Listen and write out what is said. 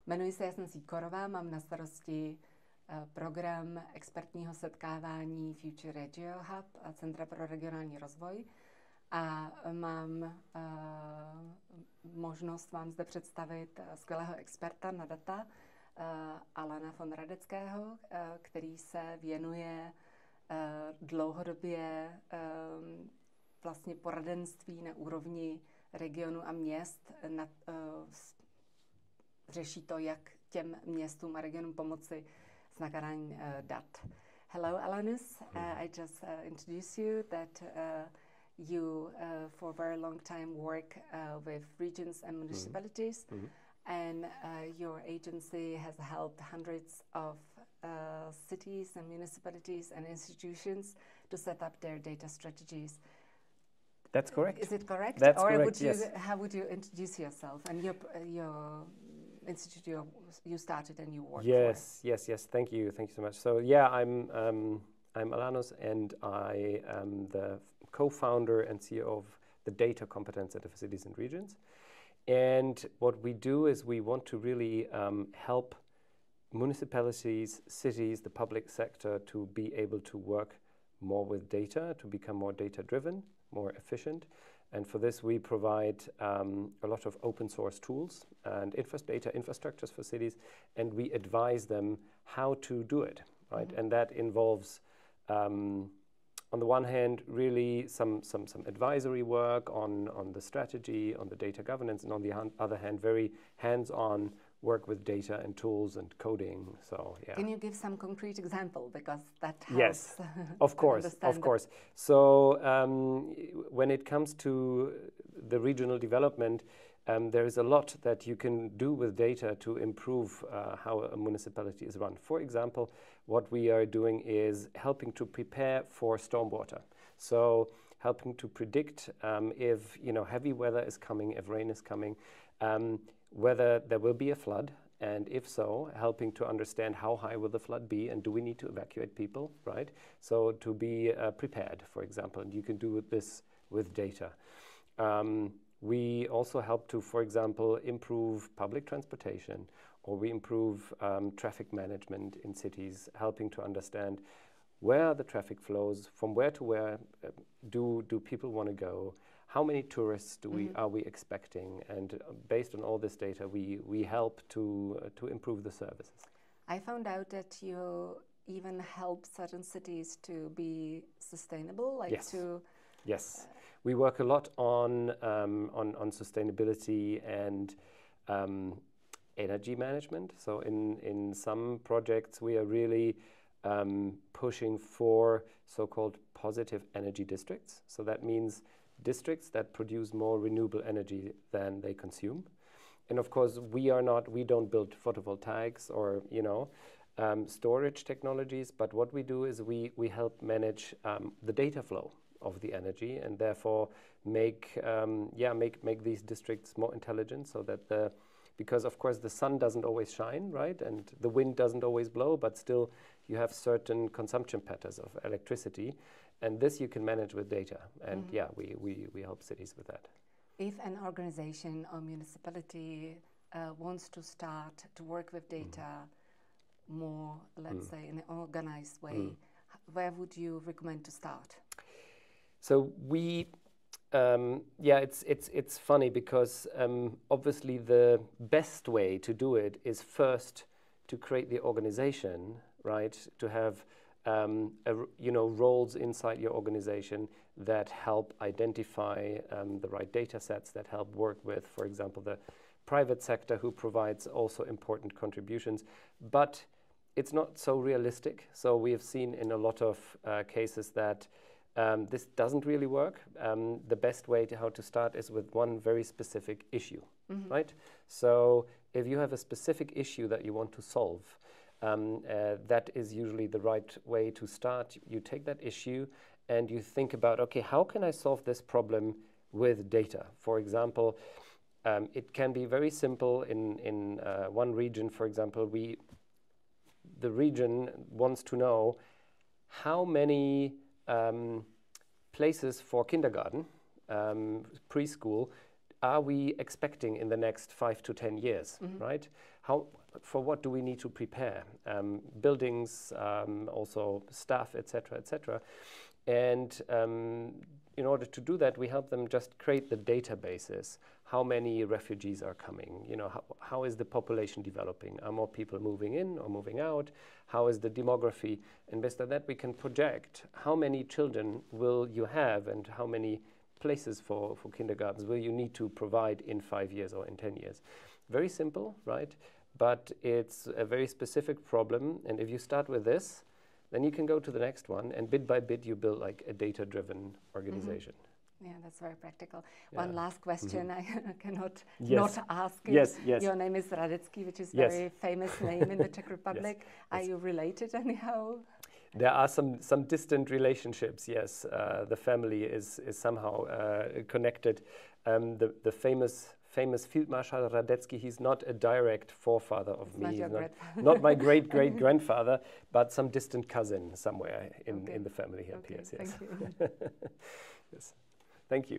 Jmenuji se Jasna Sýkorová, mám na starosti program expertního setkávání FutuRegio Hub a Centra pro regionální rozvoj a mám možnost vám zde představit skvělého experta na data Alana von Radeckého, který se věnuje dlouhodobě vlastně poradenství na úrovni regionu a měst. Řeší to, jak těm městům a regionům pomoci s nakládáním dat. Hello, Alanus. I just introduce you that you for a very long time work with regions and municipalities, and your agency has helped hundreds of cities and municipalities and institutions to set up their data strategies. That's correct. Is it correct? That's or correct, would you, yes. how would you introduce yourself and your institute you started and you work Yes. Thank you so much. So yeah, I'm Alanus, and I am the co-founder and CEO of the Data Competence Center for Cities and Regions. And what we do is we want to really help municipalities, cities, the public sector to be able to work more with data, to become more data-driven, more efficient. And for this, we provide a lot of open source tools and data infrastructures for cities, and we advise them how to do it, right? And that involves, on the one hand, really some advisory work on the strategy, on the data governance, and on the other hand, very hands-on work with data and tools and coding. So yeah. Can you give some concrete example, because that helps? Yes, of course. So when it comes to the regional development, there is a lot that you can do with data to improve how a municipality is run. For example, what we are doing is helping to prepare for stormwater. So helping to predict if heavy weather is coming, if rain is coming, whether there will be a flood, and if so, helping to understand how high will the flood be, and do we need to evacuate people, right? So to be prepared, for example, and you can do this with data. We also help to, for example, improve public transportation, or we improve traffic management in cities, helping to understand where are the traffic flows, from where to where do people want to go, how many tourists are we expecting, and based on all this data, we help to improve the services. I found out that you even help certain cities to be sustainable, like yes. to. Yes, we work a lot on sustainability and energy management. So in some projects, we are really pushing for so-called positive energy districts. So that means districts that produce more renewable energy than they consume. And of course, we don't build photovoltaics or storage technologies, but what we do is we help manage the data flow of the energy, and therefore make these districts more intelligent, so that because of course the sun doesn't always shine, right, and the wind doesn't always blow, but still you have certain consumption patterns of electricity, and this you can manage with data, and we help cities with that. If an organization or municipality wants to start to work with data more, let's say, in an organized way, where would you recommend to start? So it's funny because obviously the best way to do it is first to create the organization, right? To have roles inside your organization that help identify the right data sets, that help work with, for example, the private sector, who provides also important contributions. But it's not so realistic. So we have seen in a lot of cases that this doesn't really work. The best way how to start is with one very specific issue, right? So if you have a specific issue that you want to solve, that is usually the right way to start. You take that issue and you think about, okay, how can I solve this problem with data? For example, it can be very simple. In one region, for example, the region wants to know how many places for kindergarten, preschool, are we expecting in the next 5 to 10 years, right? for what do we need to prepare? Buildings, also staff, etc., etc. And in order to do that, we help them just create the databases. How many refugees are coming? You know, how is the population developing? Are more people moving in or moving out? How is the demography? And based on that, we can project how many children will you have and how many places for kindergartens will you need to provide in 5 years or in 10 years. Very simple, right? But it's a very specific problem. And if you start with this, then you can go to the next one, and bit by bit you build like a data-driven organization. Yeah, that's very practical. Yeah. One last question I cannot yes. not ask you. Yes, yes. Your name is Radecki, which is a yes. very famous name in the Czech Republic. Yes. Are you related anyhow? There are some distant relationships, yes. The family is somehow connected. The famous Field Marshal Radecki, he's not a direct forefather of me. He's not my great-great-grandfather, but some distant cousin somewhere in the family here appears. Yes. Thank you. Yes. Thank you.